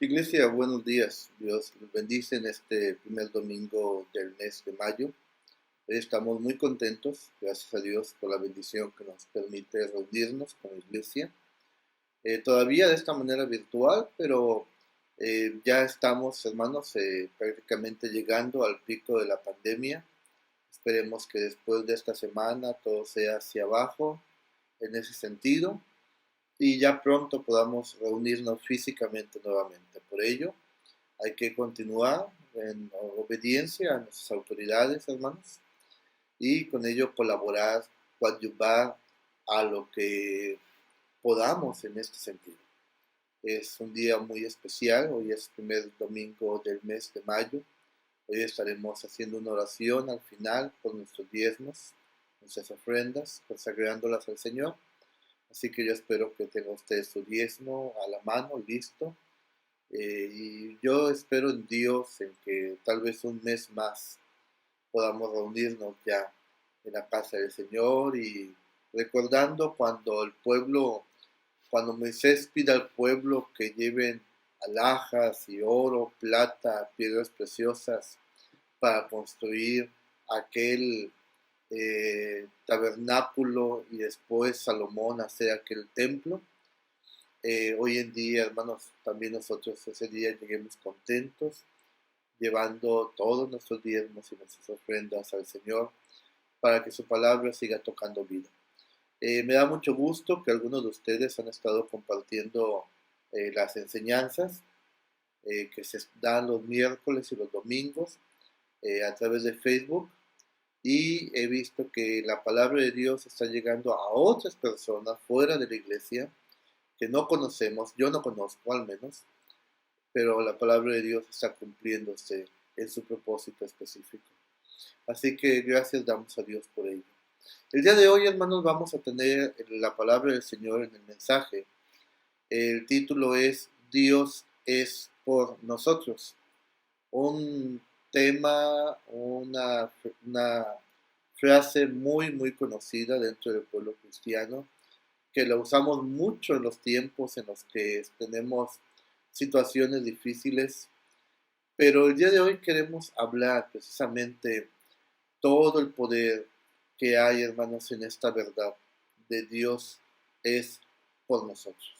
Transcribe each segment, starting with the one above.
Iglesia, buenos días. Dios los bendice en este primer domingo del mes de mayo. Hoy estamos muy contentos, gracias a Dios, por la bendición que nos permite reunirnos como iglesia. Todavía de esta manera virtual, pero ya estamos, hermanos, prácticamente llegando al pico de la pandemia. Esperemos que después de esta semana todo sea hacia abajo en ese sentido y ya pronto podamos reunirnos físicamente nuevamente. Por ello, hay que continuar en obediencia a nuestras autoridades, hermanos, y con ello colaborar, coadyuvar a lo que podamos en este sentido. Es un día muy especial, hoy es el primer domingo del mes de mayo. Hoy estaremos haciendo una oración al final con nuestros diezmos, nuestras ofrendas, consagrándolas al Señor. Así que yo espero que tenga usted su diezmo a la mano, listo. Y yo espero en Dios en que tal vez un mes más podamos reunirnos ya en la casa del Señor y recordando cuando Moisés pide al pueblo que lleven alhajas y oro, plata, piedras preciosas para construir aquel tabernáculo y después Salomón hacer aquel templo. Hoy en día, hermanos, también nosotros ese día lleguemos contentos, llevando todos nuestros diezmos y nuestras ofrendas al Señor para que su palabra siga tocando vida. Me da mucho gusto que algunos de ustedes han estado compartiendo las enseñanzas que se dan los miércoles y los domingos a través de Facebook y he visto que la palabra de Dios está llegando a otras personas fuera de la iglesia que no conocemos, yo no conozco al menos, pero la palabra de Dios está cumpliéndose en su propósito específico. Así que gracias damos a Dios por ello. El día de hoy, hermanos, vamos a tener la palabra del Señor en el mensaje. El título es Dios es por nosotros. Un tema, una frase muy conocida dentro del pueblo cristiano, que la usamos mucho en los tiempos en los que tenemos situaciones difíciles, pero el día de hoy queremos hablar precisamente todo el poder que hay, hermanos, en esta verdad de Dios es por nosotros.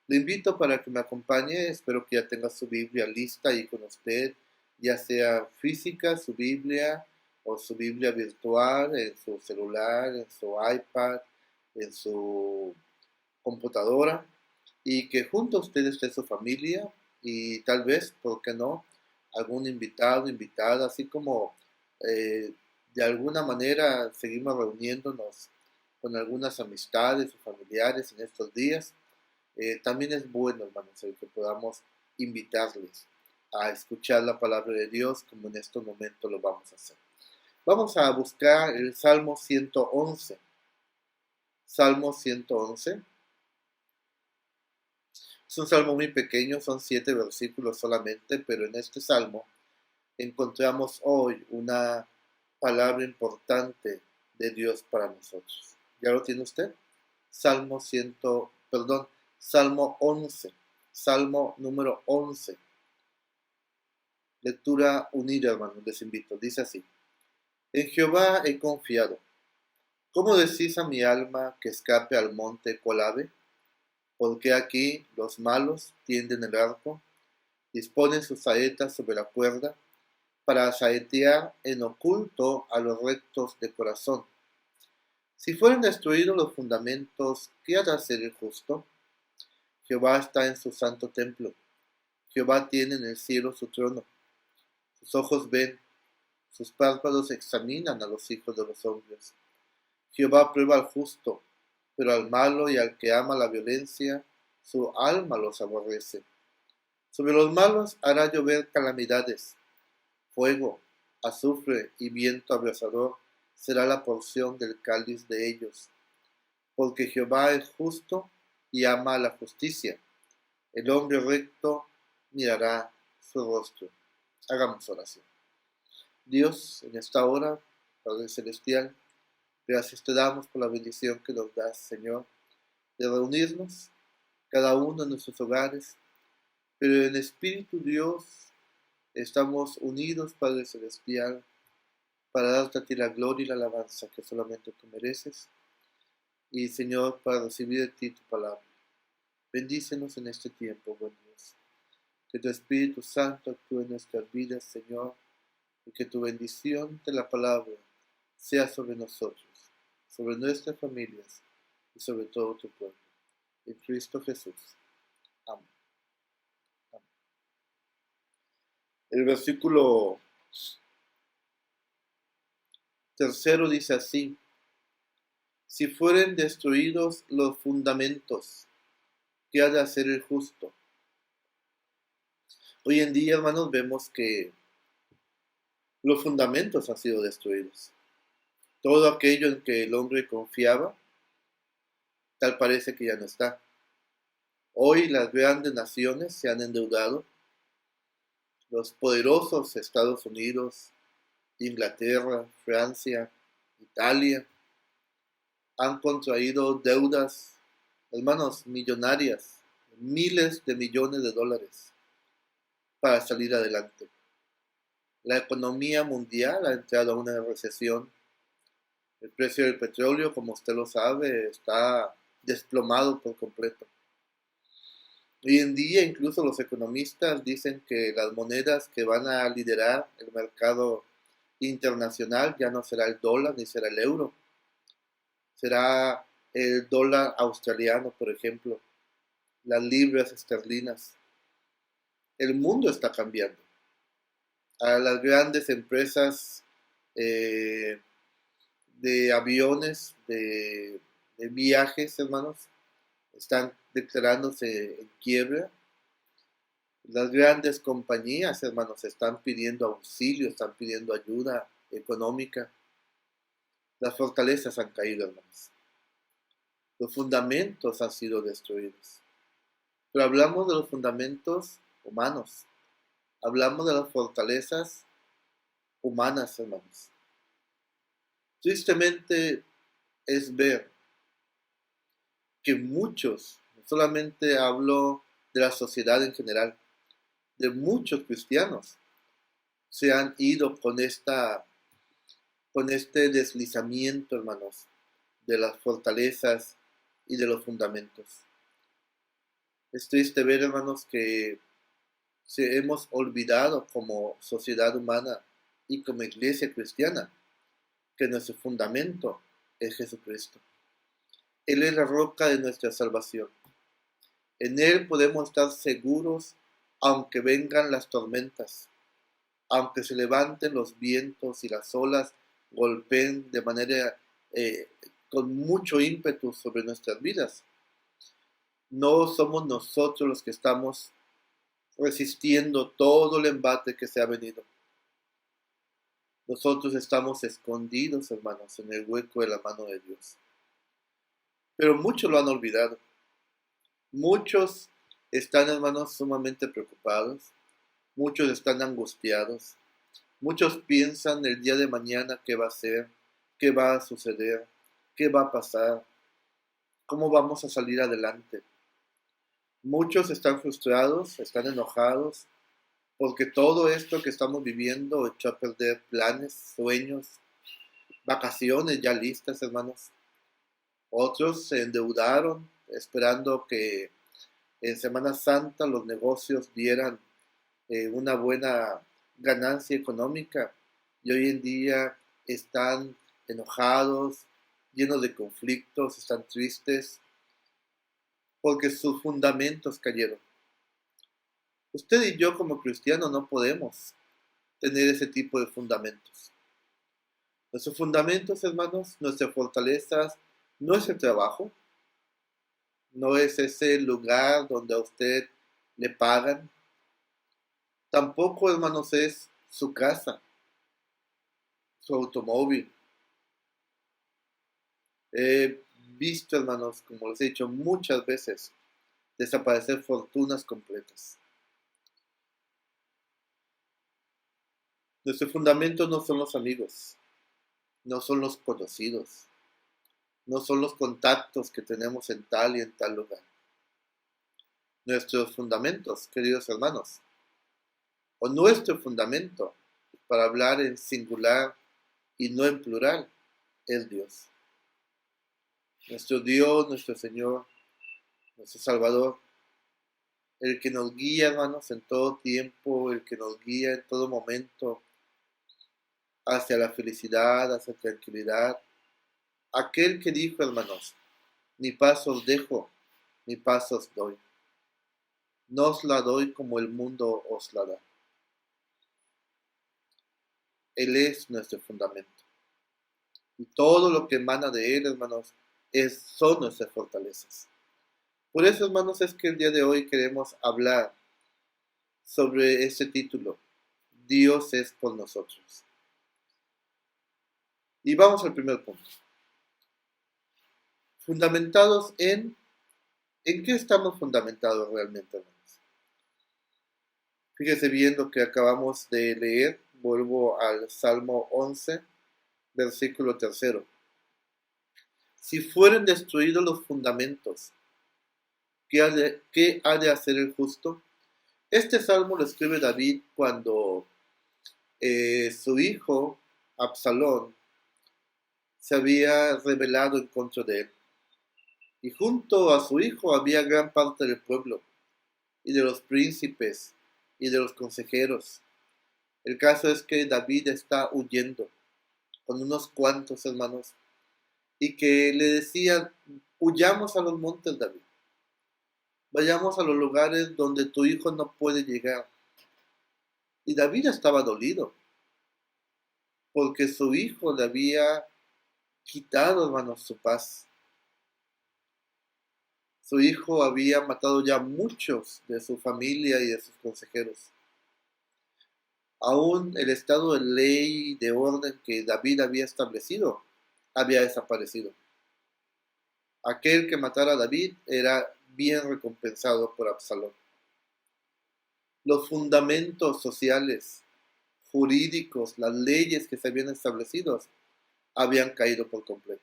Le invito para que me acompañe, espero que ya tenga su Biblia lista ahí con usted, ya sea física, su Biblia, o su Biblia virtual, en su celular, en su iPad, en su computadora, y que junto a usted esté su familia y tal vez, ¿por qué no?, algún invitado, invitada, así como eh, de alguna manera seguimos reuniéndonos con algunas amistades o familiares en estos días. También es bueno, hermanos, el que podamos invitarles a escuchar la palabra de Dios como en estos momentos lo vamos a hacer. Vamos a buscar el Salmo 111. Salmo 111. Es un salmo muy pequeño, son 7 versículos solamente, pero en este salmo encontramos hoy una palabra importante de Dios para nosotros. ¿Ya lo tiene usted? Salmo 11, Salmo número 11. Lectura unida, hermanos, les invito. Dice así: En Jehová he confiado. ¿Cómo decís a mi alma que escape al monte cual ave? Porque aquí los malos tienden el arco, disponen sus saetas sobre la cuerda, para saetear en oculto a los rectos de corazón. Si fueren destruidos los fundamentos, ¿qué hará ser el justo? Jehová está en su santo templo. Jehová tiene en el cielo su trono. Sus ojos ven, sus párpados examinan a los hijos de los hombres. Jehová prueba al justo, pero al malo y al que ama la violencia, su alma los aborrece. Sobre los malos hará llover calamidades. Fuego, azufre y viento abrasador será la porción del cáliz de ellos. Porque Jehová es justo y ama la justicia. El hombre recto mirará su rostro. Hagamos oración. Dios, en esta hora, Padre Celestial, gracias te damos por la bendición que nos das, Señor, de reunirnos, cada uno en nuestros hogares, pero en espíritu, Dios, estamos unidos, Padre Celestial, para darte a ti la gloria y la alabanza que solamente tú mereces. Y Señor, para recibir de ti tu palabra. Bendícenos en este tiempo, buen Dios. Que tu Espíritu Santo actúe en nuestras vidas, Señor, y que tu bendición de la palabra sea sobre nosotros, sobre nuestras familias y sobre todo tu pueblo. En Cristo Jesús. Amén. Amén. El versículo tercero dice así: si fueren destruidos los fundamentos, ¿qué ha de hacer el justo? Hoy en día, hermanos, vemos que los fundamentos han sido destruidos. Todo aquello en que el hombre confiaba, tal parece que ya no está. Hoy las grandes naciones se han endeudado. Los poderosos Estados Unidos, Inglaterra, Francia, Italia, han contraído deudas, hermanos, millonarias, miles de millones de dólares para salir adelante. La economía mundial ha entrado a una recesión. El precio del petróleo, como usted lo sabe, está desplomado por completo. Hoy en día incluso los economistas dicen que las monedas que van a liderar el mercado internacional ya no será el dólar ni será el euro. Será el dólar australiano, por ejemplo, las libras esterlinas. El mundo está cambiando. A las grandes empresas de aviones, de viajes, hermanos, están declarándose en quiebra. Las grandes compañías, hermanos, están pidiendo auxilio, están pidiendo ayuda económica. Las fortalezas han caído, hermanos. Los fundamentos han sido destruidos. Pero hablamos de los fundamentos humanos. Hablamos de las fortalezas humanas, hermanos. Tristemente es ver que muchos, no solamente hablo de la sociedad en general, de muchos cristianos, se han ido con este deslizamiento, hermanos, de las fortalezas y de los fundamentos. Es triste ver, hermanos, que se hemos olvidado como sociedad humana y como iglesia cristiana que nuestro fundamento es Jesucristo. Él es la roca de nuestra salvación. En Él podemos estar seguros aunque vengan las tormentas, aunque se levanten los vientos y las olas golpeen de manera con mucho ímpetu sobre nuestras vidas. No somos nosotros los que estamos resistiendo todo el embate que se ha venido. Nosotros estamos escondidos, hermanos, en el hueco de la mano de Dios. Pero muchos lo han olvidado. Muchos están, hermanos, sumamente preocupados. Muchos están angustiados. Muchos piensan el día de mañana qué va a ser, qué va a suceder, qué va a pasar, cómo vamos a salir adelante. Muchos están frustrados, están enojados, porque todo esto que estamos viviendo echó a perder planes, sueños, vacaciones ya listas, hermanos. Otros se endeudaron esperando que en Semana Santa los negocios dieran una buena ganancia económica y hoy en día están enojados, llenos de conflictos, están tristes porque sus fundamentos cayeron. Usted y yo como cristianos no podemos tener ese tipo de fundamentos. Nuestros fundamentos, hermanos, nuestras fortalezas, no es el trabajo, no es ese lugar donde a usted le pagan. Tampoco, hermanos, es su casa, su automóvil. He visto, hermanos, como les he dicho muchas veces, desaparecer fortunas completas. Nuestros fundamentos no son los amigos, no son los conocidos, no son los contactos que tenemos en tal y en tal lugar. nuestros fundamentos, queridos hermanos, o nuestro fundamento, para hablar en singular y no en plural, es Dios. Nuestro Dios, nuestro Señor, nuestro Salvador, el que nos guía, hermanos, en todo tiempo, el que nos guía en todo momento hacia la felicidad, hacia la tranquilidad. Aquel que dijo, hermanos, mi paz os dejo, mi paz os doy. No os la doy como el mundo os la da. Él es nuestro fundamento. Y todo lo que emana de Él, hermanos, son nuestras fortalezas. Por eso, hermanos, es que el día de hoy queremos hablar sobre este título, Dios es por nosotros. Y vamos al primer punto. Fundamentados ¿en qué estamos fundamentados realmente, hermanos? Fíjese bien lo que acabamos de leer. Vuelvo al Salmo 11, versículo 3. Si fueren destruidos los fundamentos, ¿qué ha de hacer el justo? Este salmo lo escribe David cuando su hijo Absalón se había rebelado en contra de él. Y junto a su hijo había gran parte del pueblo, y de los príncipes, y de los consejeros. El caso es que David está huyendo con unos cuantos hermanos, y que le decían, huyamos a los montes, David. Vayamos a los lugares donde tu hijo no puede llegar. Y David estaba dolido, porque su hijo le había quitado, hermanos, su paz. Su hijo había matado ya muchos de su familia y de sus consejeros. Aún el estado de ley y de orden que David había establecido había desaparecido. Aquel que matara a David era bien recompensado por Absalón. Los fundamentos sociales, jurídicos, las leyes que se habían establecido habían caído por completo.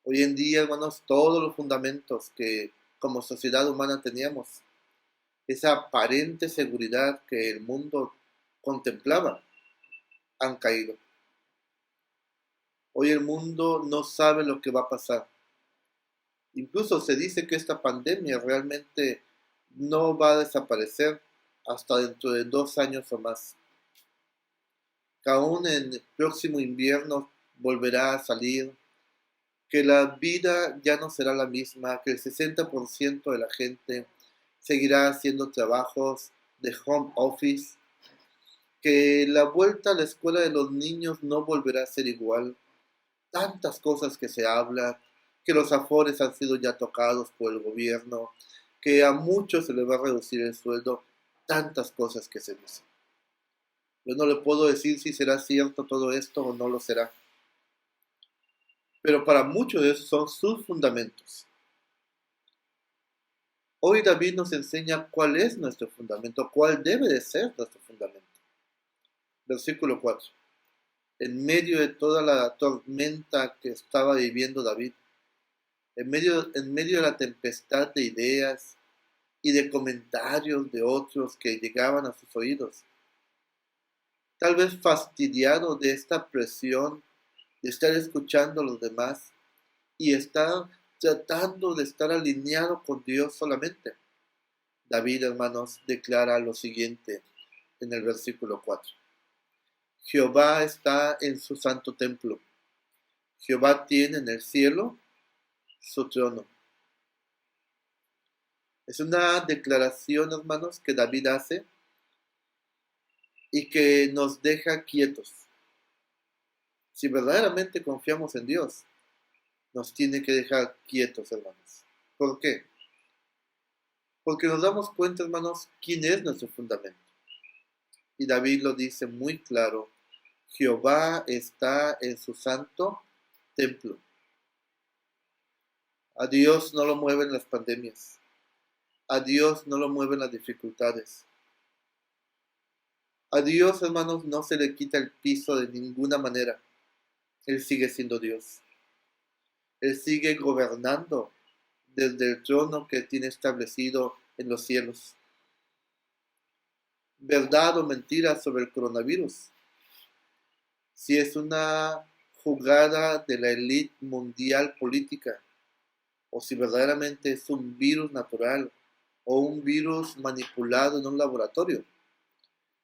Hoy en día, hermanos, todos los fundamentos que como sociedad humana teníamos, esa aparente seguridad que el mundo contemplaba, han caído. Hoy el mundo no sabe lo que va a pasar. Incluso se dice que esta pandemia realmente no va a desaparecer hasta dentro de 2 años o más. Que aún en el próximo invierno volverá a salir, que la vida ya no será la misma, que el 60% de la gente seguirá haciendo trabajos de home office, que la vuelta a la escuela de los niños no volverá a ser igual. Tantas cosas que se hablan, que los afores han sido ya tocados por el gobierno, que a muchos se les va a reducir el sueldo, tantas cosas que se dicen. Yo no le puedo decir si será cierto todo esto o no lo será, pero para muchos de esos son sus fundamentos. Hoy David nos enseña cuál es nuestro fundamento, cuál debe de ser nuestro fundamento. Versículo 4. En medio de toda la tormenta que estaba viviendo David, en medio de la tempestad de ideas y de comentarios de otros que llegaban a sus oídos, tal vez fastidiado de esta presión de estar escuchando a los demás y estar tratando de estar alineado con Dios solamente. David, hermanos, declara lo siguiente en el versículo 4. Jehová está en su santo templo. Jehová tiene en el cielo su trono. Es una declaración, hermanos, que David hace y que nos deja quietos. Si verdaderamente confiamos en Dios, nos tiene que dejar quietos, hermanos. ¿Por qué? Porque nos damos cuenta, hermanos, quién es nuestro fundamento. Y David lo dice muy claro: Jehová está en su santo templo. A Dios no lo mueven las pandemias. A Dios no lo mueven las dificultades. A Dios, hermanos, no se le quita el piso de ninguna manera. Él sigue siendo Dios. Él sigue gobernando desde el trono que tiene establecido en los cielos. ¿Verdad o mentira sobre el coronavirus? Si es una jugada de la élite mundial política, o si verdaderamente es un virus natural o un virus manipulado en un laboratorio.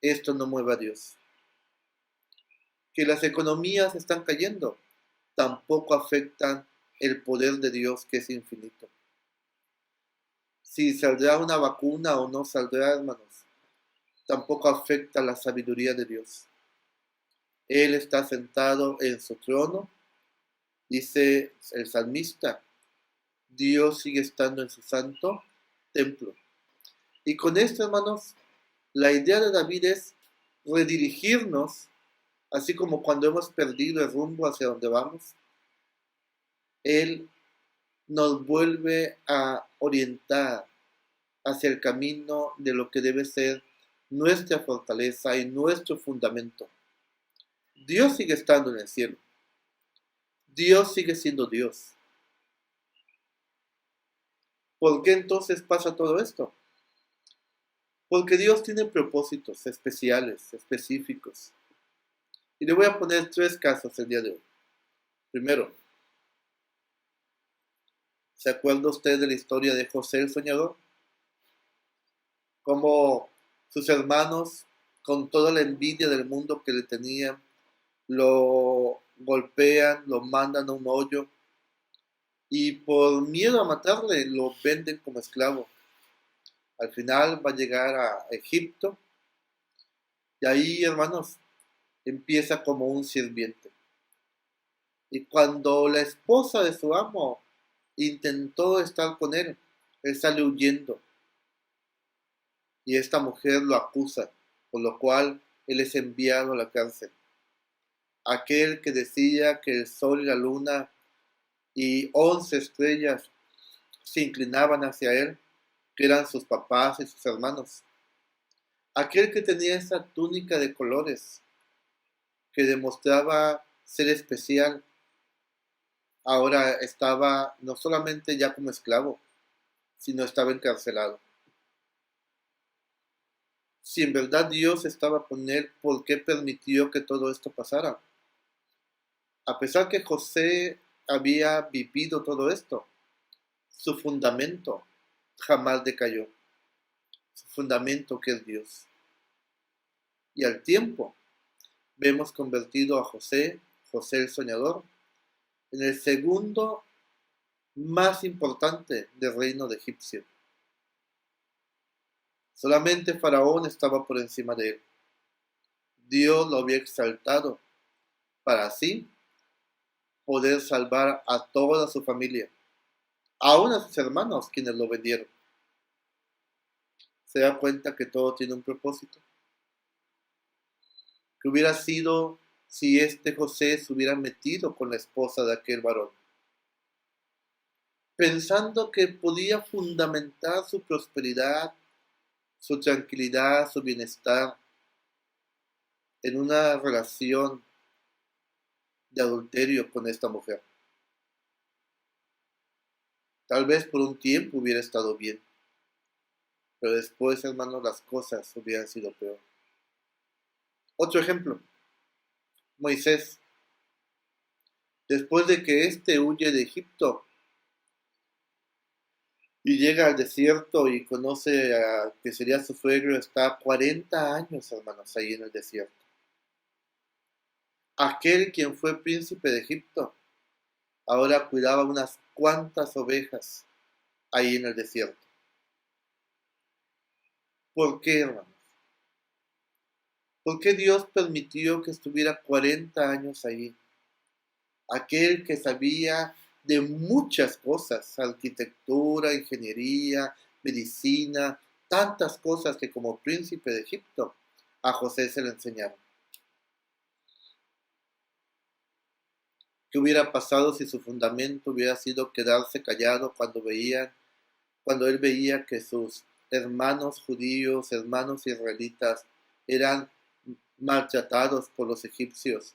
Esto no mueve a Dios. Que las economías están cayendo tampoco afectan el poder de Dios, que es infinito. Si saldrá una vacuna o no saldrá, hermanos, tampoco afecta la sabiduría de Dios. Él está sentado en su trono, dice el salmista. Dios sigue estando en su santo templo. Y con esto, hermanos, la idea de David es redirigirnos, así como cuando hemos perdido el rumbo hacia donde vamos. Él nos vuelve a orientar hacia el camino de lo que debe ser nuestra fortaleza y nuestro fundamento. Dios sigue estando en el cielo. Dios sigue siendo Dios. ¿Por qué entonces pasa todo esto? Porque Dios tiene propósitos especiales, específicos. Y le voy a poner 3 casos el día de hoy. Primero, ¿se acuerda usted de la historia de José el soñador? Cómo sus hermanos, con toda la envidia del mundo que le tenían, lo golpean, lo mandan a un hoyo y por miedo a matarle lo venden como esclavo. Al final va a llegar a Egipto y ahí, hermanos, empieza como un sirviente. Y cuando la esposa de su amo intentó estar con él sale huyendo y esta mujer lo acusa, por lo cual él es enviado a la cárcel. Aquel que decía que el sol y la luna y 11 estrellas se inclinaban hacia él, que eran sus papás y sus hermanos. Aquel que tenía esa túnica de colores, que demostraba ser especial, ahora estaba no solamente ya como esclavo, sino estaba encarcelado. Si en verdad Dios estaba con él, ¿por qué permitió que todo esto pasara? A pesar que José había vivido todo esto, su fundamento jamás decayó. Su fundamento que es Dios. Y al tiempo vemos convertido a José el soñador, en el segundo más importante del reino de Egipcio. Solamente Faraón estaba por encima de él. Dios lo había exaltado para así poder salvar a toda su familia, aún a sus hermanos quienes lo vendieron. Se da cuenta que todo tiene un propósito. Que hubiera sido si este José se hubiera metido con la esposa de aquel varón, pensando que podía fundamentar su prosperidad, su tranquilidad, su bienestar en una relación de adulterio con esta mujer. Tal vez por un tiempo hubiera estado bien, pero después, hermanos, las cosas hubieran sido peor. Otro ejemplo, Moisés. Después de que éste huye de Egipto y llega al desierto y conoce a que sería su suegro, está 40 años, hermanos, ahí en el desierto. Aquel quien fue príncipe de Egipto ahora cuidaba unas cuantas ovejas ahí en el desierto. ¿Por qué, hermanos? ¿Por qué Dios permitió que estuviera 40 años ahí? Aquel que sabía de muchas cosas, arquitectura, ingeniería, medicina, tantas cosas que como príncipe de Egipto a José se le enseñaron. ¿Qué hubiera pasado si su fundamento hubiera sido quedarse callado cuando él veía que sus hermanos judíos, hermanos israelitas, eran maltratados por los egipcios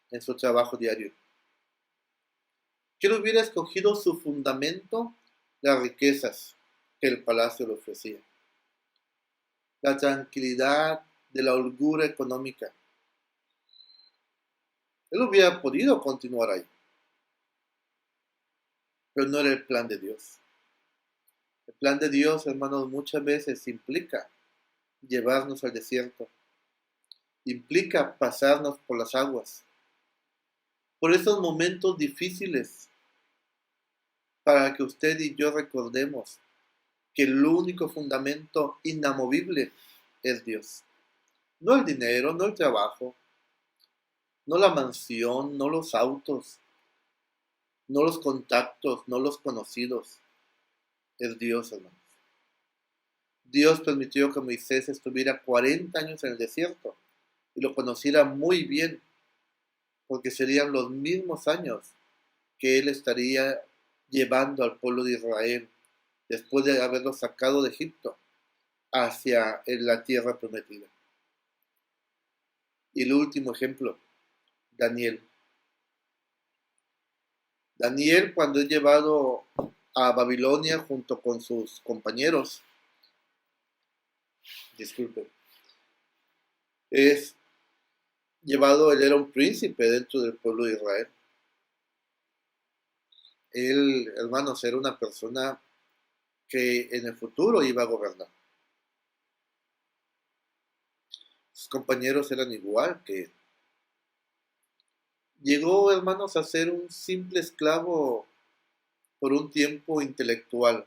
en su trabajo diario? ¿Quién hubiera escogido su fundamento las riquezas que el palacio le ofrecía, la tranquilidad de la holgura económica. Él hubiera podido continuar ahí, pero no era el plan de Dios. El plan de Dios, hermanos, muchas veces implica llevarnos al desierto, implica pasarnos por las aguas, por esos momentos difíciles, para que usted y yo recordemos que el único fundamento inamovible es Dios. No el dinero, no el trabajo, no la mansión, no los autos, no los contactos, no los conocidos. Es Dios, hermanos. Dios permitió que Moisés estuviera 40 años en el desierto y lo conociera muy bien, porque serían los mismos años que él estaría llevando al pueblo de Israel después de haberlo sacado de Egipto hacia la tierra prometida. Y el último ejemplo, Daniel. Daniel, cuando es llevado a Babilonia junto con sus compañeros, es llevado, él era un príncipe dentro del pueblo de Israel. Él, hermanos, era una persona que en el futuro iba a gobernar. Sus compañeros eran igual que él. Llegó, hermanos, a ser un simple esclavo por un tiempo intelectual.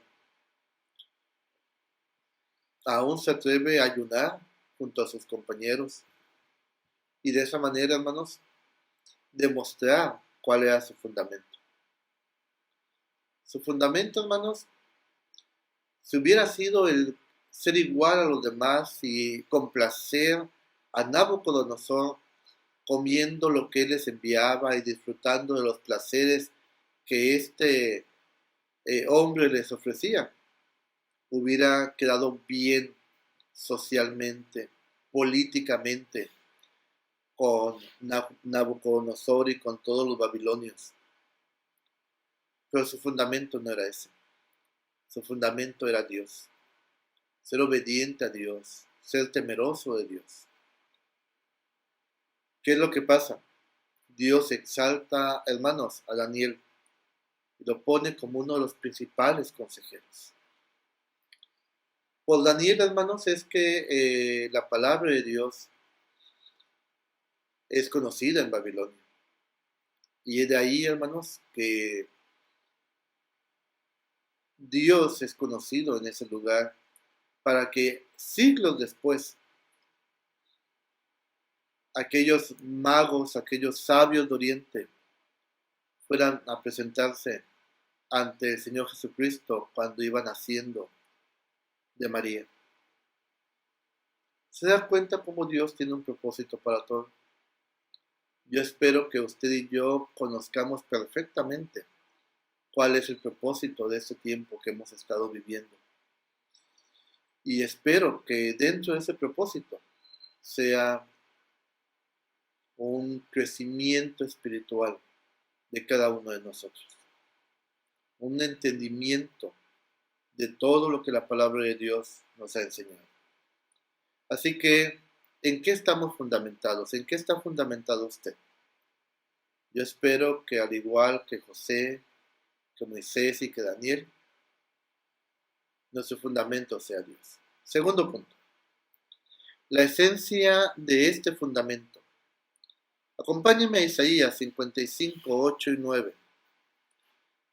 Aún se atreve a ayunar junto a sus compañeros y de esa manera, hermanos, demostrar cuál era su fundamento. Su fundamento, hermanos, si hubiera sido el ser igual a los demás y complacer a Nabucodonosor, comiendo lo que él les enviaba y disfrutando de los placeres que este hombre les ofrecía, hubiera quedado bien socialmente, políticamente, con Nabucodonosor y con todos los babilonios. Pero su fundamento no era ese. Su fundamento era Dios. Ser obediente a Dios, ser temeroso de Dios. ¿Qué es lo que pasa? Dios exalta, hermanos, a Daniel y lo pone como uno de los principales consejeros. Por Daniel, hermanos, es que la palabra de Dios es conocida en Babilonia. Y es de ahí, hermanos, que Dios es conocido en ese lugar para que siglos después aquellos magos, aquellos sabios de Oriente fueran a presentarse ante el Señor Jesucristo cuando iba naciendo de María. ¿Se da cuenta cómo Dios tiene un propósito para todo? Yo espero que usted y yo conozcamos perfectamente cuál es el propósito de este tiempo que hemos estado viviendo. Y espero que dentro de ese propósito sea un crecimiento espiritual de cada uno de nosotros. Un entendimiento de todo lo que la palabra de Dios nos ha enseñado. Así que, ¿en qué estamos fundamentados? ¿En qué está fundamentado usted? Yo espero que al igual que José, que Moisés y que Daniel, nuestro fundamento sea Dios. Segundo punto. La esencia de este fundamento. Acompáñenme a Isaías 55, 8 y 9.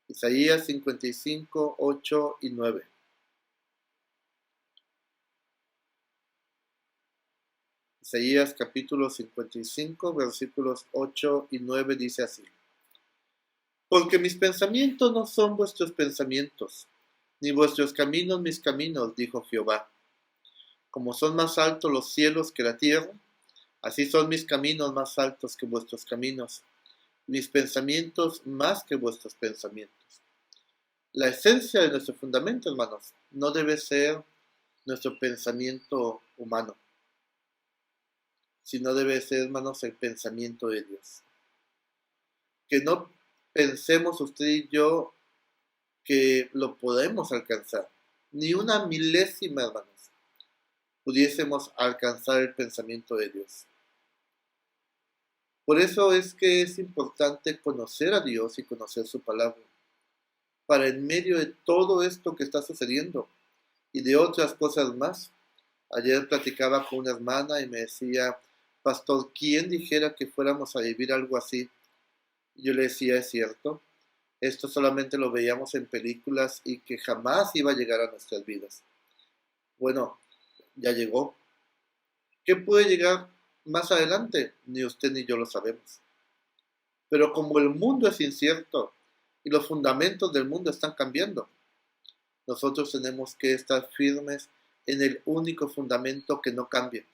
Isaías 55, 8 y 9. Isaías capítulo 55, versículos 8 y 9 dice así. Porque mis pensamientos no son vuestros pensamientos, ni vuestros caminos mis caminos, dijo Jehová. Como son más altos los cielos que la tierra, así son mis caminos más altos que vuestros caminos, mis pensamientos más que vuestros pensamientos. La esencia de nuestro fundamento, hermanos, no debe ser nuestro pensamiento humano, sino debe ser, hermanos, el pensamiento de Dios. Que no pensemos usted y yo que lo podemos alcanzar. Ni una milésima, hermanos, pudiésemos alcanzar el pensamiento de Dios. Por eso es que es importante conocer a Dios y conocer su palabra, para en medio de todo esto que está sucediendo y de otras cosas más. Ayer platicaba con una hermana y me decía, pastor, ¿quién dijera que fuéramos a vivir algo así? Y yo le decía, es cierto, esto solamente lo veíamos en películas y que jamás iba a llegar a nuestras vidas. Bueno, ya llegó. ¿Qué puede llegar más adelante? Ni usted ni yo lo sabemos. Pero como el mundo es incierto y los fundamentos del mundo están cambiando, nosotros tenemos que estar firmes en el único fundamento que no cambia,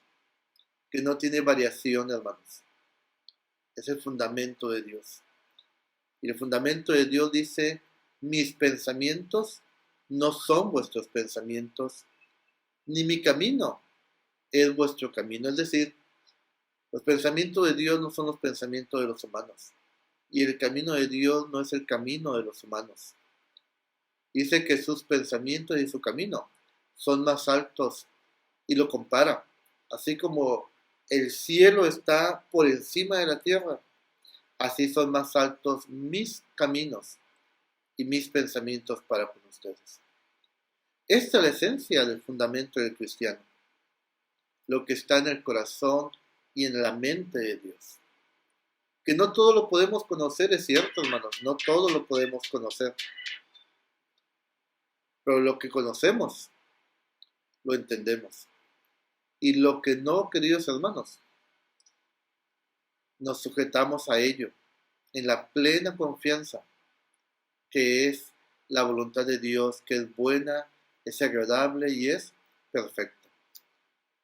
que no tiene variación, hermanos. Es el fundamento de Dios. Y el fundamento de Dios dice, mis pensamientos no son vuestros pensamientos, ni mi camino es vuestro camino. Es decir, los pensamientos de Dios no son los pensamientos de los humanos. Y el camino de Dios no es el camino de los humanos. Dice que sus pensamientos y su camino son más altos y lo compara. Así como el cielo está por encima de la tierra, así son más altos mis caminos y mis pensamientos para con ustedes. Esta es la esencia del fundamento del cristiano, lo que está en el corazón y en la mente de Dios. Que no todo lo podemos conocer, es cierto, hermanos, no todo lo podemos conocer. Pero lo que conocemos, lo entendemos. Y lo que no, queridos hermanos, nos sujetamos a ello en la plena confianza que es la voluntad de Dios, que es buena, es agradable y es perfecta.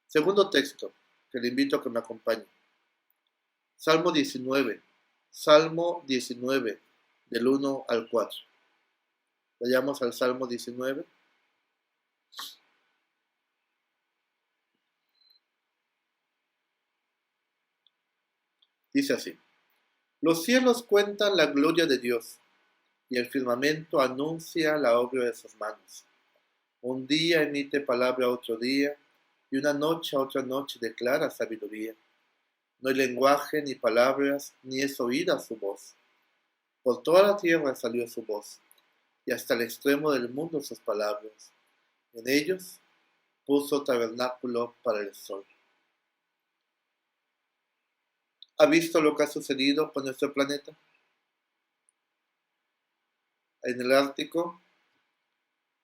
Segundo texto, que le invito a que me acompañe. Salmo 19, del 1 al 4. Vayamos al Salmo 19. Dice así: los cielos cuentan la gloria de Dios, y el firmamento anuncia la obra de sus manos. Un día emite palabra a otro día, y una noche a otra noche declara sabiduría. No hay lenguaje ni palabras, ni es oída su voz. Por toda la tierra salió su voz, y hasta el extremo del mundo sus palabras. En ellos puso tabernáculo para el sol. ¿Ha visto lo que ha sucedido con nuestro planeta? En el Ártico,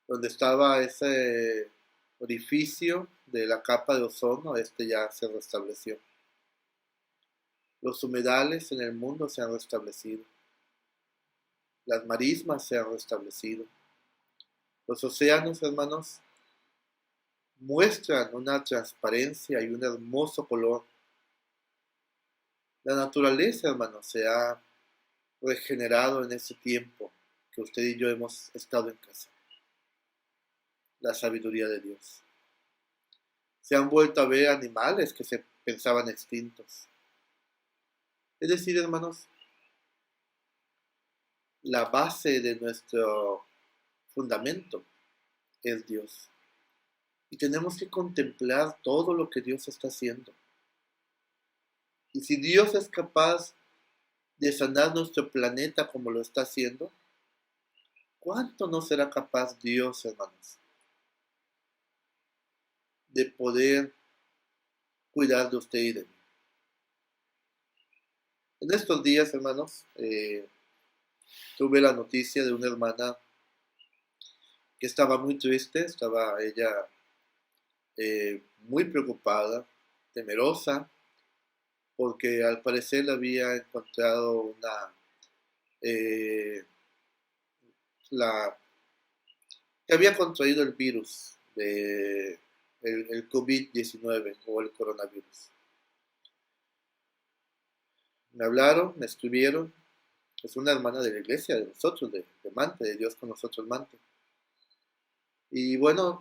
donde estaba ese orificio de la capa de ozono, este ya se restableció. Los humedales en el mundo se han restablecido. Las marismas se han restablecido. Los océanos, hermanos, muestran una transparencia y un hermoso color. La naturaleza, hermanos, se ha regenerado en ese tiempo que usted y yo hemos estado en casa. La sabiduría de Dios. Se han vuelto a ver animales que se pensaban extintos. Es decir, hermanos, la base de nuestro fundamento es Dios. Y tenemos que contemplar todo lo que Dios está haciendo. Y si Dios es capaz de sanar nuestro planeta como lo está haciendo, ¿cuánto no será capaz Dios, hermanos, de poder cuidar de usted y de mí? En estos días, hermanos, tuve la noticia de una hermana que estaba muy triste, estaba ella muy preocupada, temerosa, porque al parecer le había encontrado que había contraído el virus de el COVID-19 o el coronavirus. Me hablaron, me escribieron, es una hermana de la iglesia, de nosotros, de Mante, de Dios con nosotros, Mante. Y bueno,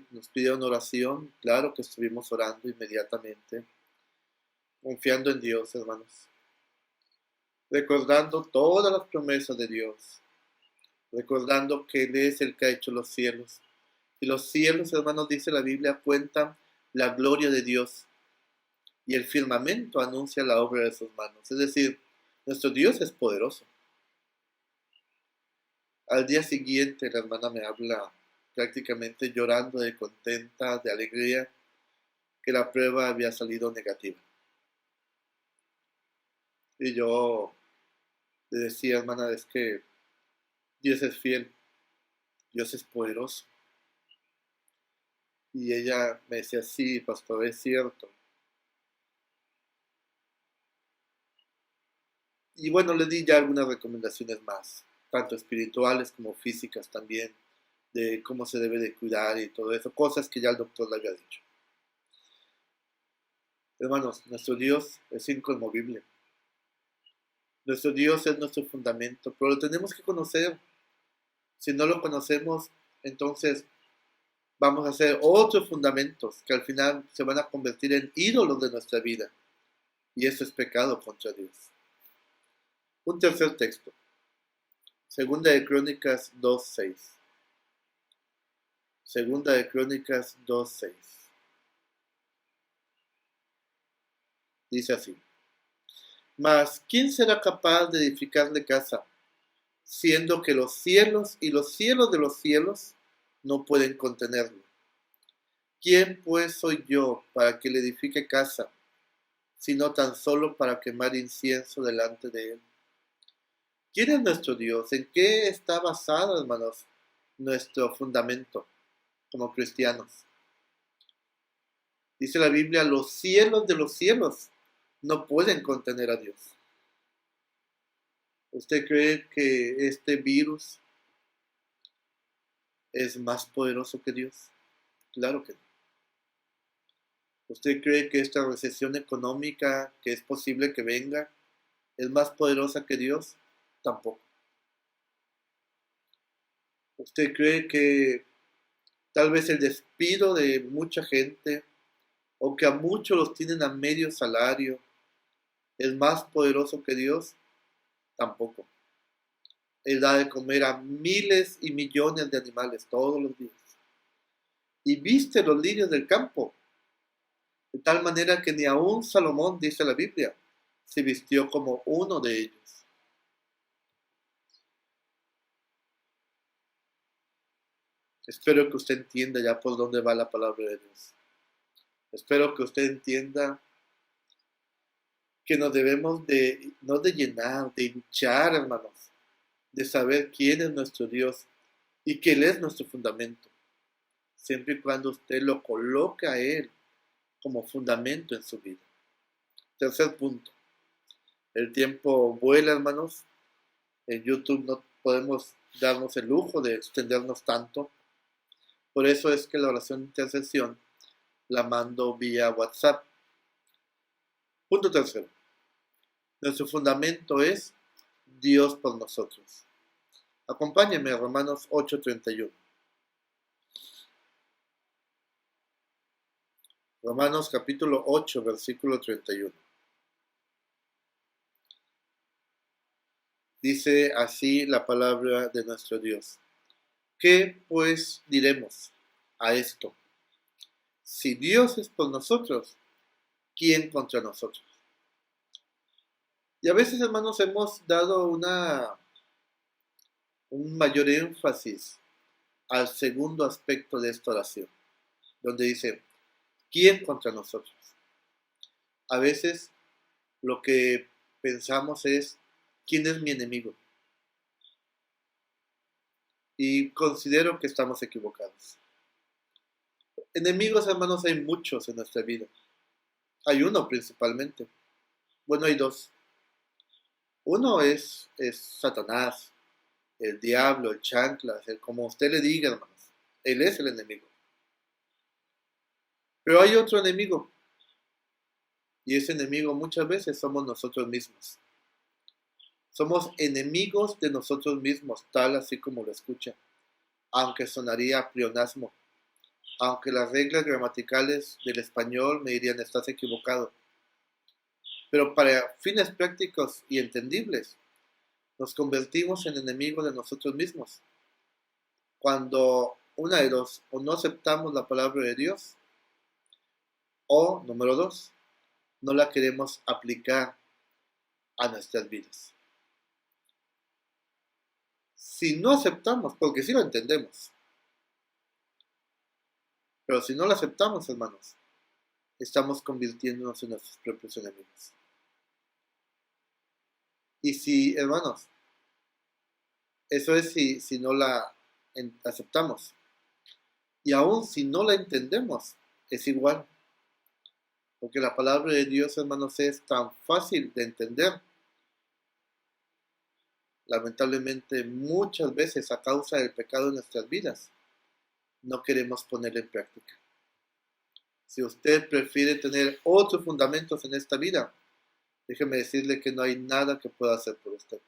nos pidieron oración, claro que estuvimos orando inmediatamente, confiando en Dios, hermanos, recordando todas las promesas de Dios, recordando que Él es el que ha hecho los cielos. Y los cielos, hermanos, dice la Biblia, cuentan la gloria de Dios, y el firmamento anuncia la obra de sus manos. Es decir, nuestro Dios es poderoso. Al día siguiente la hermana me habla prácticamente llorando de contenta, de alegría, que la prueba había salido negativa. Y yo le decía, hermana, es que Dios es fiel, Dios es poderoso. Y ella me decía, sí, pastor, es cierto. Y bueno, le di ya algunas recomendaciones más, tanto espirituales como físicas también, de cómo se debe de cuidar y todo eso, cosas que ya el doctor le había dicho. Hermanos, nuestro Dios es inconmovible. Nuestro Dios es nuestro fundamento, pero lo tenemos que conocer. Si no lo conocemos, entonces vamos a hacer otros fundamentos que al final se van a convertir en ídolos de nuestra vida. Y eso es pecado contra Dios. Un tercer texto. Segunda de Crónicas 2:6. Segunda de Crónicas 2:6. Dice así. Mas, ¿quién será capaz de edificarle casa, siendo que los cielos y los cielos de los cielos no pueden contenerlo? ¿Quién pues soy yo para que le edifique casa, sino tan solo para quemar incienso delante de él? ¿Quién es nuestro Dios? ¿En qué está basado, hermanos, nuestro fundamento como cristianos? Dice la Biblia, los cielos de los cielos no pueden contener a Dios. ¿Usted cree que este virus es más poderoso que Dios? Claro que no. ¿Usted cree que esta recesión económica que es posible que venga es más poderosa que Dios? Tampoco. ¿Usted cree que tal vez el despido de mucha gente o que a muchos los tienen a medio salario es más poderoso que Dios? Tampoco. Él da de comer a miles y millones de animales todos los días. Y viste los lirios del campo, de tal manera que ni aun Salomón, dice la Biblia, se vistió como uno de ellos. Espero que usted entienda ya por dónde va la palabra de Dios. Espero que usted entienda que nos debemos de, no de llenar, de hinchar, hermanos, de saber quién es nuestro Dios y que Él es nuestro fundamento, siempre y cuando usted lo coloque a Él como fundamento en su vida. Tercer punto, el tiempo vuela, hermanos. En YouTube no podemos darnos el lujo de extendernos tanto. Por eso es que la oración de intercesión la mando vía WhatsApp. Punto tercero. Nuestro fundamento es Dios por nosotros. Acompáñenme a Romanos 8:31. Romanos capítulo 8, versículo 31. Dice así la palabra de nuestro Dios. ¿Qué pues diremos a esto? Si Dios es por nosotros, ¿quién contra nosotros? Y a veces, hermanos, hemos dado un mayor énfasis al segundo aspecto de esta oración, donde dice, ¿quién contra nosotros? A veces lo que pensamos es, ¿quién es mi enemigo? Y considero que estamos equivocados. Enemigos, hermanos, hay muchos en nuestra vida. Hay uno principalmente. Bueno, hay dos. Uno es Satanás, el diablo, el chanclas, el como usted le diga, hermanos. Él es el enemigo. Pero hay otro enemigo. Y ese enemigo muchas veces somos nosotros mismos. Somos enemigos de nosotros mismos, tal así como lo escucha. Aunque sonaría pleonasmo. Aunque las reglas gramaticales del español me dirían estás equivocado. Pero para fines prácticos y entendibles, nos convertimos en enemigos de nosotros mismos. Cuando una de dos, o no aceptamos la palabra de Dios, o número dos, no la queremos aplicar a nuestras vidas. Si no aceptamos, porque sí lo entendemos, pero si no lo aceptamos, hermanos, estamos convirtiéndonos en nuestros propios enemigos. Y si, hermanos, eso es si no la aceptamos. Y aún si no la entendemos, es igual. Porque la palabra de Dios, hermanos, es tan fácil de entender. Lamentablemente, muchas veces a causa del pecado en nuestras vidas, no queremos ponerla en práctica. Si usted prefiere tener otros fundamentos en esta vida, déjeme decirle que no hay nada que pueda hacer por usted.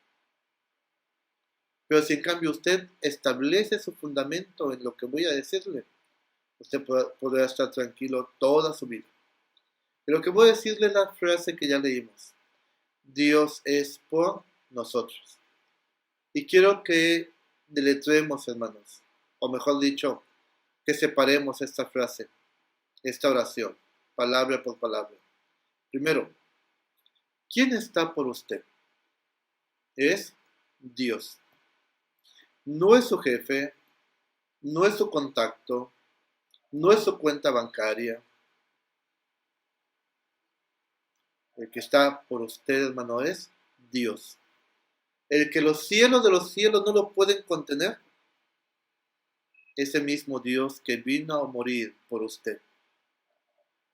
Pero si en cambio usted establece su fundamento en lo que voy a decirle, usted podrá estar tranquilo toda su vida. Y lo que voy a decirle es la frase que ya leímos. Dios es por nosotros. Y quiero que deletremos, hermanos, o mejor dicho, que separemos esta frase, esta oración, palabra por palabra. Primero, ¿quién está por usted? Es Dios. No es su jefe, no es su contacto, no es su cuenta bancaria. El que está por usted, hermano, es Dios. El que los cielos de los cielos no lo pueden contener. Ese mismo Dios que vino a morir por usted.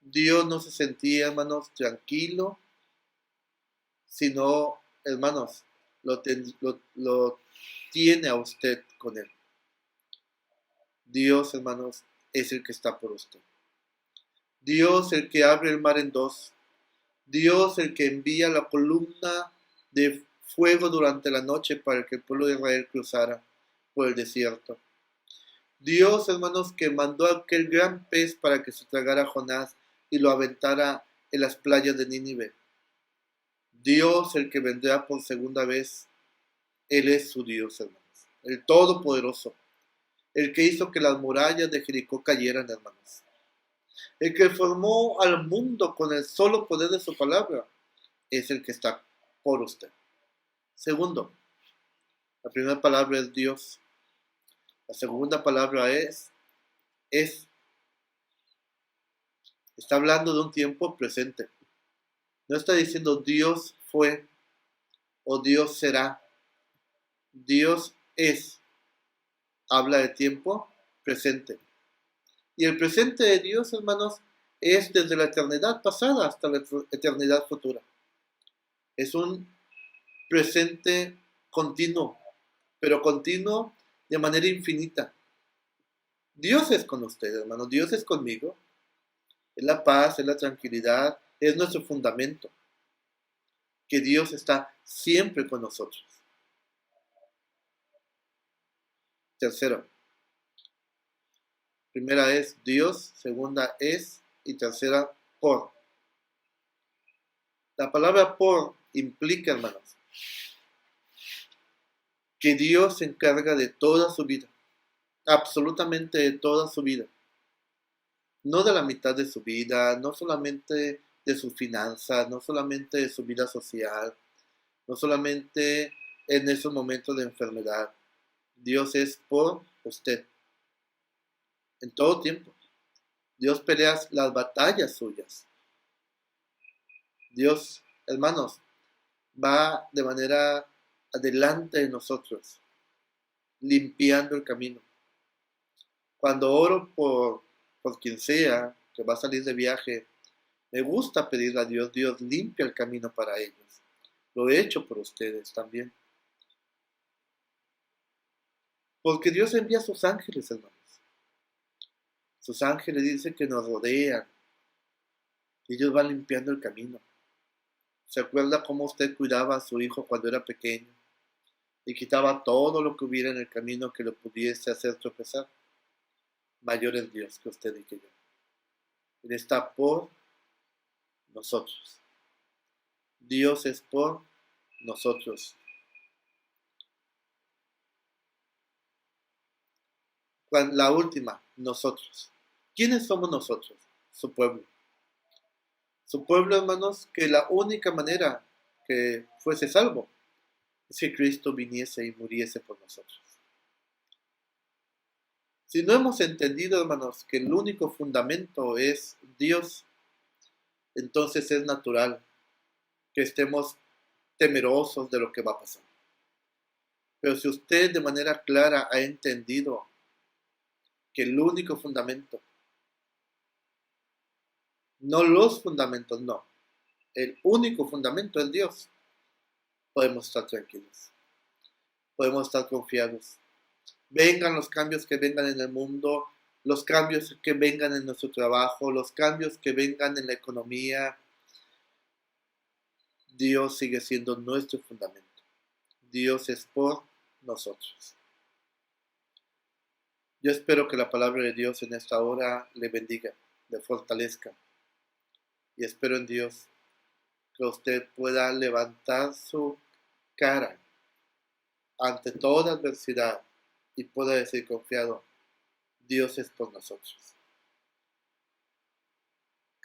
Dios no se sentía, hermanos, tranquilo, sino, hermanos, lo tiene a usted con él. Dios, hermanos, es el que está por usted. Dios el que abre el mar en dos. Dios el que envía la columna de fuego durante la noche para que el pueblo de Israel cruzara por el desierto. Dios, hermanos, que mandó a aquel gran pez para que se tragara a Jonás y lo aventara en las playas de Nínive. Dios el que vendrá por segunda vez. Él es su Dios, hermanos. El Todopoderoso. El que hizo que las murallas de Jericó cayeran, hermanos. El que formó al mundo con el solo poder de su palabra. Es el que está por usted. Segundo, la primera palabra es Dios. La segunda palabra es. Está hablando de un tiempo presente. No está diciendo Dios fue o Dios será. Dios es. Habla de tiempo presente. Y el presente de Dios, hermanos, es desde la eternidad pasada hasta la eternidad futura. Es un presente continuo, pero continuo de manera infinita. Dios es con usted, hermano. Dios es conmigo. Es la paz, es la tranquilidad, es nuestro fundamento. Que Dios está siempre con nosotros. Tercero. Primera es Dios, segunda es y tercera por. La palabra por implica, hermanos, que Dios se encarga de toda su vida, absolutamente de toda su vida. No de la mitad de su vida, no solamente de sus finanzas, no solamente de su vida social, no solamente en esos momentos de enfermedad. Dios es por usted, en todo tiempo. Dios pelea las batallas suyas. Dios, hermanos, va de manera adelante de nosotros, limpiando el camino. Cuando oro por quien sea que va a salir de viaje, me gusta pedirle a Dios, Dios limpia el camino para ellos. Lo he hecho por ustedes también. Porque Dios envía a sus ángeles, hermanos. Sus ángeles dicen que nos rodean. Y ellos van limpiando el camino. ¿Se acuerda cómo usted cuidaba a su hijo cuando era pequeño? Y quitaba todo lo que hubiera en el camino que lo pudiese hacer tropezar. Mayor es Dios que usted y que yo. Él está por nosotros. Dios es por nosotros. La última, nosotros. ¿Quiénes somos nosotros? Su pueblo. Su pueblo, hermanos, que la única manera que fuese salvo es que Cristo viniese y muriese por nosotros. Si no hemos entendido, hermanos, que el único fundamento es Dios, entonces es natural que estemos temerosos de lo que va a pasar. Pero si usted de manera clara ha entendido que el único fundamento, no los fundamentos, no, el único fundamento es Dios, podemos estar tranquilos, podemos estar confiados. Vengan los cambios que vengan en el mundo, los cambios que vengan en nuestro trabajo, los cambios que vengan en la economía, Dios sigue siendo nuestro fundamento. Dios es por nosotros. Yo espero que la palabra de Dios en esta hora le bendiga, le fortalezca. Y espero en Dios que usted pueda levantar su cara ante toda adversidad y pueda decir confiado, Dios es por nosotros.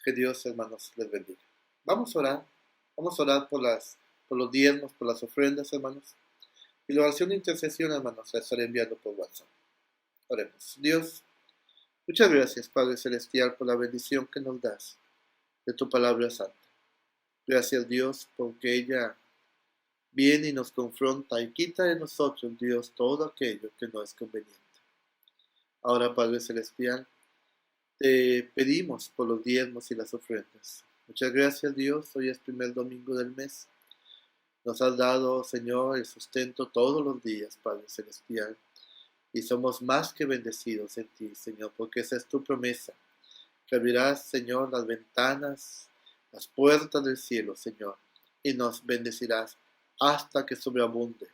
Que Dios, hermanos, les bendiga. Vamos a orar por los diezmos, por las ofrendas, hermanos. Y la oración de intercesión, hermanos, la estaré enviando por WhatsApp. Oremos. Dios, muchas gracias, Padre Celestial, por la bendición que nos das de tu palabra santa. Gracias, Dios, porque ella viene y nos confronta y quita de nosotros, Dios, todo aquello que no es conveniente. Ahora, Padre Celestial, te pedimos por los diezmos y las ofrendas. Muchas gracias, Dios. Hoy es primer domingo del mes. Nos has dado, Señor, el sustento todos los días, Padre Celestial. Y somos más que bendecidos en ti, Señor, porque esa es tu promesa. Que abrirás, Señor, las ventanas, las puertas del cielo, Señor, y nos bendecirás hasta que sobreabunde.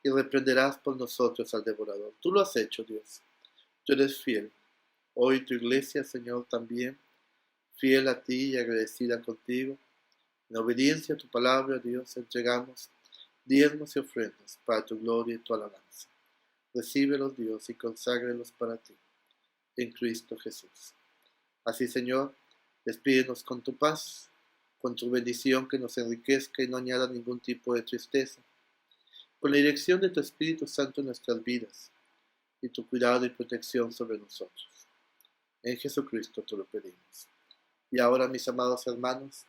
Y reprenderás por nosotros al devorador. Tú lo has hecho, Dios. Tú eres fiel. Hoy tu iglesia, Señor, también, fiel a ti y agradecida contigo. En obediencia a tu palabra, Dios, entregamos diezmos y ofrendas para tu gloria y tu alabanza. Recíbelos, Dios, y conságrelos para ti, en Cristo Jesús. Así, Señor, despídenos con tu paz, con tu bendición que nos enriquezca y no añada ningún tipo de tristeza, con la dirección de tu Espíritu Santo en nuestras vidas y tu cuidado y protección sobre nosotros. En Jesucristo te lo pedimos. Y ahora, mis amados hermanos,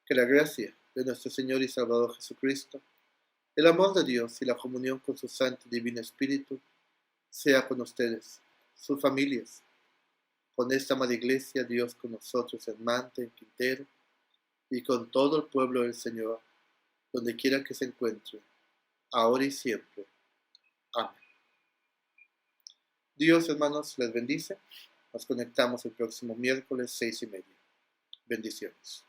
que la gracia de nuestro Señor y Salvador Jesucristo, el amor de Dios y la comunión con su Santo y Divino Espíritu sea con ustedes, sus familias, con esta amada iglesia, Dios con nosotros en Manta, en Quintero, y con todo el pueblo del Señor, donde quiera que se encuentre, ahora y siempre. Amén. Dios, hermanos, les bendice. Nos conectamos el próximo miércoles 6:30. Bendiciones.